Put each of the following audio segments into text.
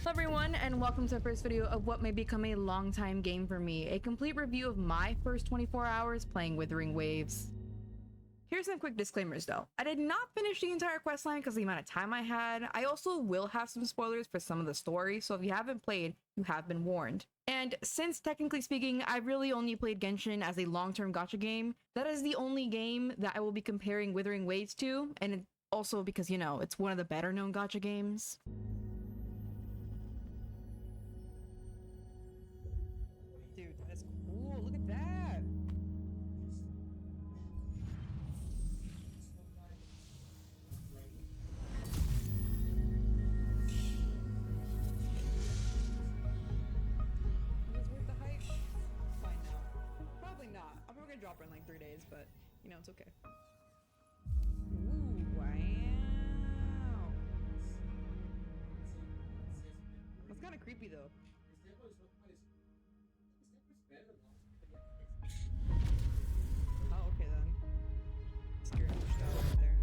Hello everyone, and welcome to the first video of what may become a long time game for me, a complete review of my first 24 hours playing Wuthering Waves. Here's some quick disclaimers though. I did not finish the entire questline because of the amount of time I had. I also will have some spoilers for some of the story, so if you haven't played, you have been warned. And since technically speaking, I really only played Genshin as a long-term gacha game, that is the only game that I will be comparing Wuthering Waves to, and also because, you know, it's one of the better known gacha games. Dude, that's cool. Look at that. Is it worth the hype? Fine now. Probably not. I'm probably gonna drop her in like 3 days, but you know, it's okay. Ooh, wow. That's kind of creepy though. Oh, okay then. Scared pushed out right there.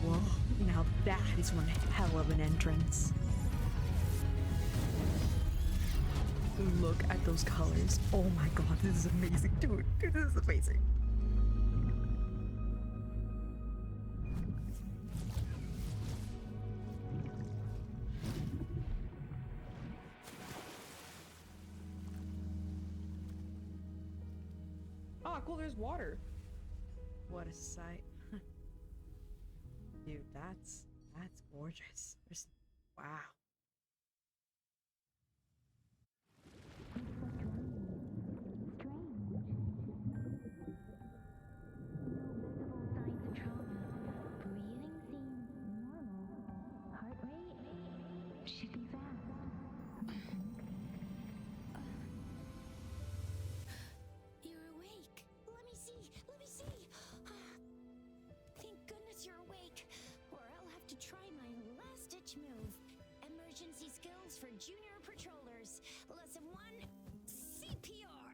Whoa, now that is one hell of an entrance. Look at those colors. Oh my god, this is amazing. Dude, this is amazing. Oh, cool, there's water. What a sight. Dude, that's gorgeous. Wow. You're awake, or I'll have to try my last-ditch move. Emergency skills for junior patrollers. Lesson 1, CPR.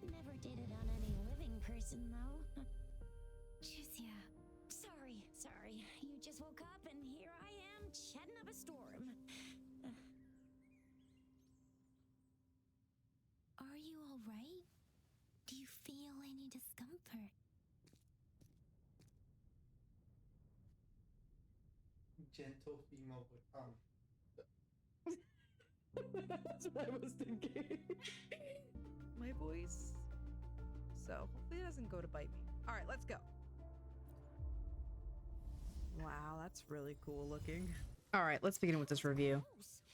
Never did it on any living person, though. Juicia. Sorry. You just woke up, and here I am, chatting up a storm. Are you all right? Do you feel any discomfort? Gentle female would come. That's what I was thinking. My voice. So hopefully it doesn't go to bite me. All right, let's go. Wow, that's really cool looking. All right, let's begin with this review.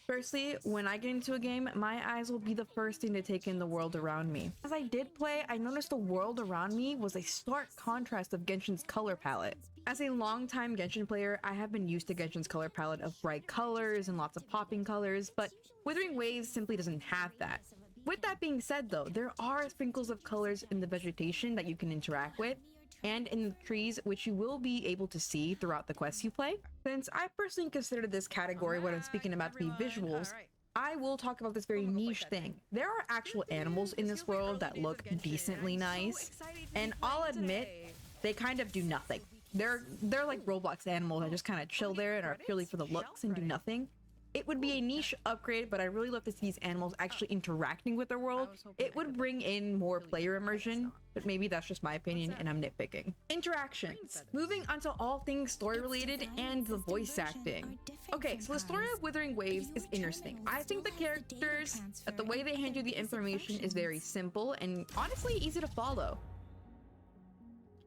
Firstly, when I get into a game, my eyes will be the first thing to take in the world around me. As I did play, I noticed the world around me was a stark contrast of Genshin's color palette. As a longtime Genshin player, I have been used to Genshin's color palette of bright colors and lots of popping colors, but Wuthering Waves simply doesn't have that. With that being said though, there are sprinkles of colors in the vegetation that you can interact with, and in the trees, which you will be able to see throughout the quests you play. Since I personally consider this category when I'm speaking about the visuals, I will talk about this very niche thing. There are actual animals in this world that look decently nice, and I'll admit, they kind of do nothing. They're like Roblox animals that just kind of chill there and are purely for the looks and do nothing. It would be a niche upgrade, but I really love to see these animals actually interacting with their world. It would bring in more player immersion, but maybe that's just my opinion and I'm nitpicking. Interactions. Moving on to all things story related and the voice acting. Okay, so the story of Wuthering Waves is interesting. I think the characters, the way they hand you the information is very simple and honestly easy to follow.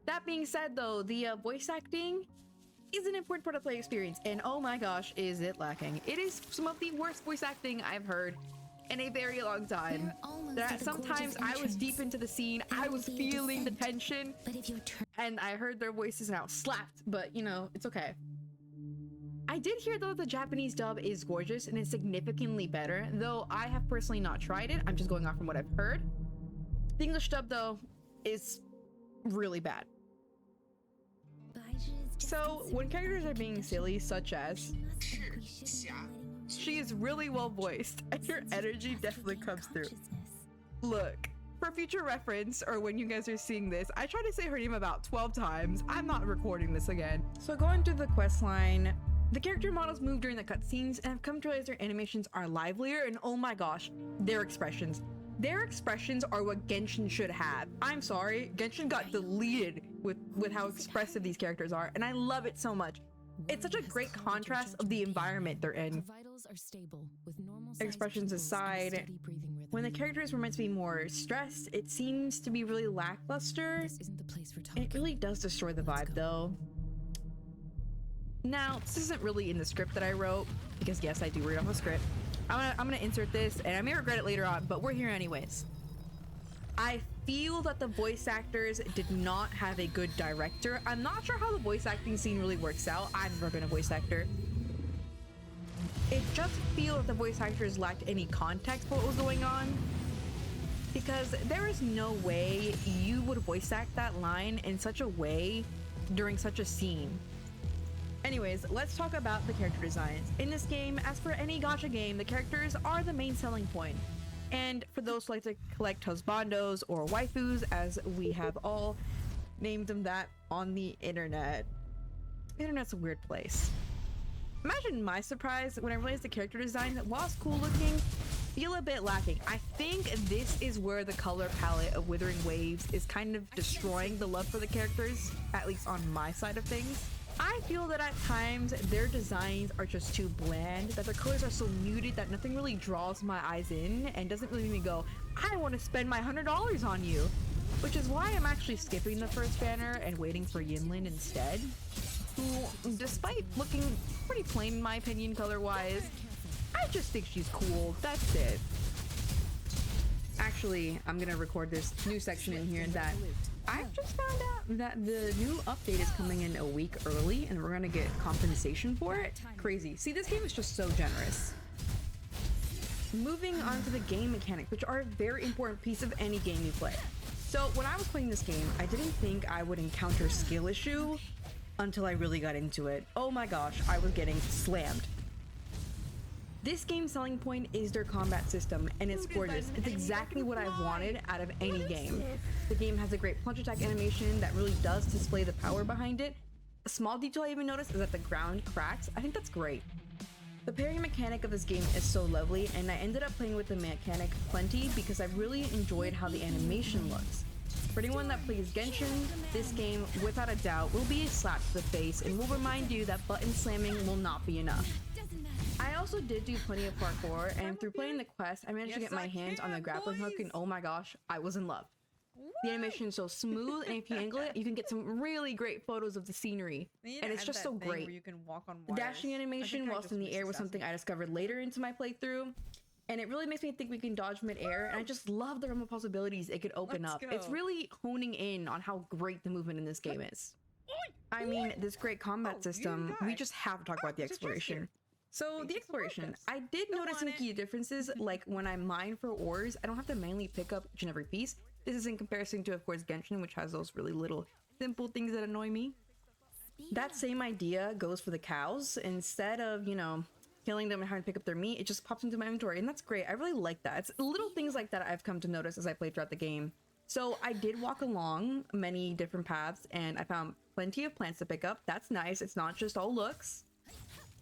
That being said though, the voice acting is an important part of the play experience, and oh my gosh, is it lacking. It is some of the worst voice acting I've heard in a very long time. That sometimes I was deep into the scene, I was feeling the tension, and I heard their voices and I was slapped, but you know, it's okay. I did hear though the Japanese dub is gorgeous and is significantly better, though I have personally not tried it. I'm just going off from what I've heard. The English dub though, is really bad. So when characters are being silly, such as she is really well voiced and your energy definitely comes through. Look, for future reference, or when you guys are seeing this, I try to say her name about 12 times. I'm not recording this again. So going through the quest line, the character models move during the cutscenes and I've come to realize their animations are livelier, and oh my gosh, their expressions. Their expressions are what Genshin should have. I'm sorry, Genshin got deleted with how expressive these characters are, and I love it so much. It's such a great contrast of the environment they're in. Expressions aside, when the characters were meant to be more stressed, it seems to be really lackluster. It really does destroy the vibe though. Now, this isn't really in the script that I wrote, because yes, I do read off a script. I'm gonna insert this, and I may regret it later on, but we're here anyways. I feel that the voice actors did not have a good director. I'm not sure how the voice acting scene really works out. I've never been a voice actor. It just feels that the voice actors lacked any context for what was going on, because there is no way you would voice act that line in such a way during such a scene. Anyways, let's talk about the character designs. In this game, as for any gacha game, the characters are the main selling point. And for those who like to collect husbandos or waifus, as we have all named them that on the internet. The internet's a weird place. Imagine my surprise when I realized the character design, whilst cool looking, feel a bit lacking. I think this is where the color palette of Wuthering Waves is kind of destroying the love for the characters, at least on my side of things. I feel that at times their designs are just too bland, that their colors are so muted that nothing really draws my eyes in and doesn't really make me go, I want to spend my $100 on you. Which is why I'm actually skipping the first banner and waiting for Yinlin instead, who, despite looking pretty plain in my opinion color-wise, I just think she's cool, that's it. Actually, I'm gonna record this new section in here that I've just found out that the new update is coming in a week early and we're gonna get compensation for it. Crazy. See, this game is just so generous. Moving on to the game mechanics, which are a very important piece of any game you play. So when I was playing this game, I didn't think I would encounter skill issue until I really got into it. Oh my gosh, I was getting slammed. This game's selling point is their combat system, and it's gorgeous. It's exactly what I wanted out of any game. The game has a great punch attack animation that really does display the power behind it. A small detail I even noticed is that the ground cracks. I think that's great. The parry mechanic of this game is so lovely, and I ended up playing with the mechanic plenty because I really enjoyed how the animation looks. For anyone that plays Genshin, this game, without a doubt, will be a slap to the face and will remind you that button slamming will not be enough. I also did do plenty of parkour, and through playing the quest, I managed to get my hands on the grappling hook, and oh my gosh, I was in love. The animation is so smooth, and if you angle it, you can get some really great photos of the scenery, and it's just so great. You can walk on The wires. dashing animation whilst in the air was something I discovered later into my playthrough, and it really makes me think we can dodge mid-air, and I just love the realm of possibilities it could open up. It's really honing in on how great the movement in this game is. I mean, this great combat system, we just have to talk about the exploration. So the exploration, I did notice some key differences, like when I mine for ores, I don't have to manually pick up each and every piece. This is in comparison to, of course, Genshin, which has those really little simple things that annoy me. That same idea goes for the cows. Instead of, you know, killing them and having to pick up their meat, it just pops into my inventory, and that's great. I really like that. It's little things like that I've come to notice as I played throughout the game. So I did walk along many different paths, and I found plenty of plants to pick up. That's nice. It's not just all looks.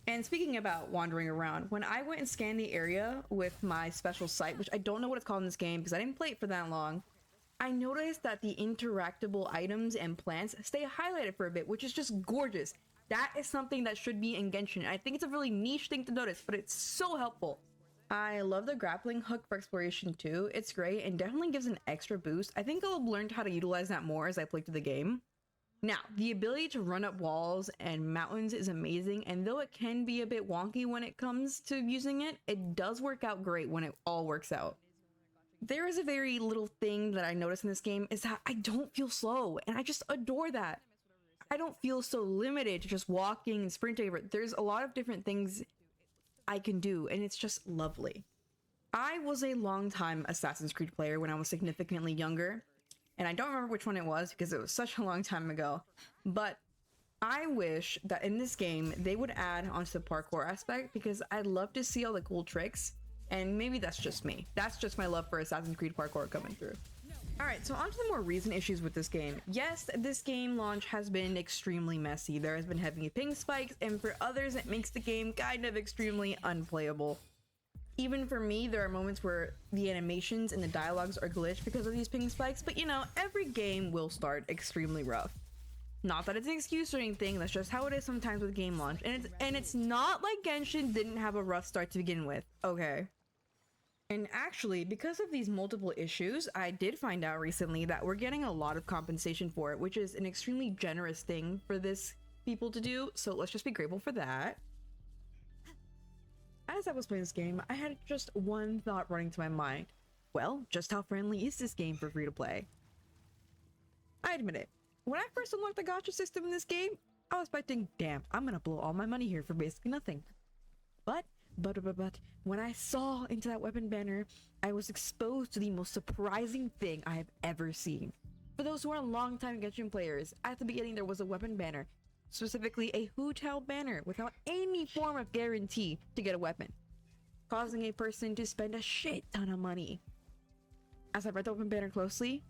And speaking about wandering around, when I went and scanned the area with my special sight, which I don't know what it's called in this game because I didn't play it for that long, I noticed that the interactable items and plants stay highlighted for a bit, which is just gorgeous. That is something that should be in Genshin. I think it's a really niche thing to notice, but it's so helpful. I love the grappling hook for exploration too. It's great and definitely gives an extra boost. I think I'll learn how to utilize that more as I play through the game. Now, the ability to run up walls and mountains is amazing, and though it can be a bit wonky when it comes to using it, it does work out great when it all works out. There is a very little thing that I noticed in this game is that I don't feel slow, and I just adore that. I don't feel so limited to just walking and sprinting over it. There's a lot of different things I can do, and it's just lovely. I was a long-time Assassin's Creed player when I was significantly younger, and I don't remember which one it was because it was such a long time ago, but I wish that in this game they would add onto the parkour aspect, because I'd love to see all the cool tricks. And maybe that's just me. That's just my love for Assassin's Creed parkour coming through. All right, so on to the more recent issues with this game. Yes, this game launch has been extremely messy. There has been heavy ping spikes, and for others, it makes the game kind of extremely unplayable. Even for me, there are moments where the animations and the dialogues are glitched because of these ping spikes, but you know, every game will start extremely rough. Not that it's an excuse or anything, that's just how it is sometimes with game launch. And it's not like Genshin didn't have a rough start to begin with, okay? And actually, because of these multiple issues, I did find out recently that we're getting a lot of compensation for it, which is an extremely generous thing for this people to do, so let's just be grateful for that. As I was playing this game, I had just one thought running to my mind. Well, just how friendly is this game for free to play? I admit it. When I first unlocked the gacha system in this game, I was expecting, damn, I'm gonna blow all my money here for basically nothing. But, when I saw into that weapon banner, I was exposed to the most surprising thing I have ever seen. For those who are longtime Genshin players, at the beginning there was a weapon banner, specifically a Hu Tao banner without any form of guarantee to get a weapon, causing a person to spend a shit ton of money. As I read the weapon banner closely,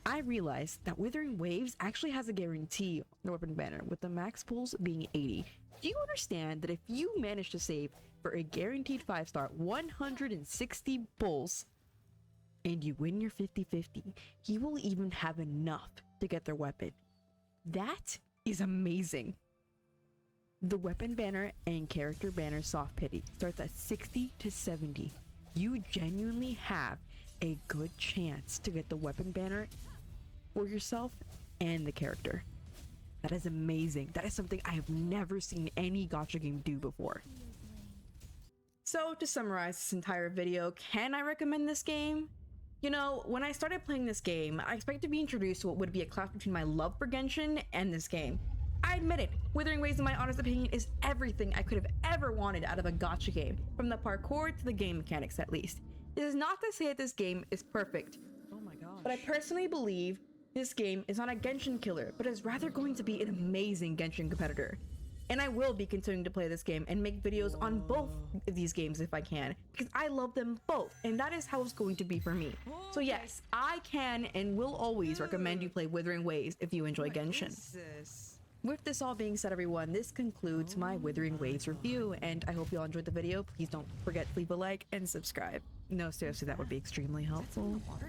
I realized that Wuthering Waves actually has a guarantee on the weapon banner, with the max pulls being 80. Do you understand that if you manage to save for a guaranteed 5-star 160 pulls and you win your 50-50, you will even have enough to get their weapon? That is amazing. The weapon banner and character banner soft pity starts at 60 to 70. You genuinely have a good chance to get the weapon banner for yourself and the character. That is amazing. That is something I have never seen any gacha game do before. So to summarize this entire video, can I recommend this game? You know, when I started playing this game, I expected to be introduced to what would be a clash between my love for Genshin and this game. I admit it, Wuthering Waves in my honest opinion is everything I could have ever wanted out of a gacha game, from the parkour to the game mechanics at least. This is not to say that this game is perfect, Oh my gosh. but I personally believe this game is not a Genshin killer, but is rather going to be an amazing Genshin competitor. And I will be continuing to play this game and make videos on both of these games if I can, because I love them both, and that is how it's going to be for me. So yes, I can and will always recommend you play Wuthering Waves if you enjoy Genshin. With this all being said, everyone, this concludes my Wuthering Waves review, and I hope you all enjoyed the video. Please don't forget to leave a like and subscribe. No, seriously, that would be extremely helpful. Water?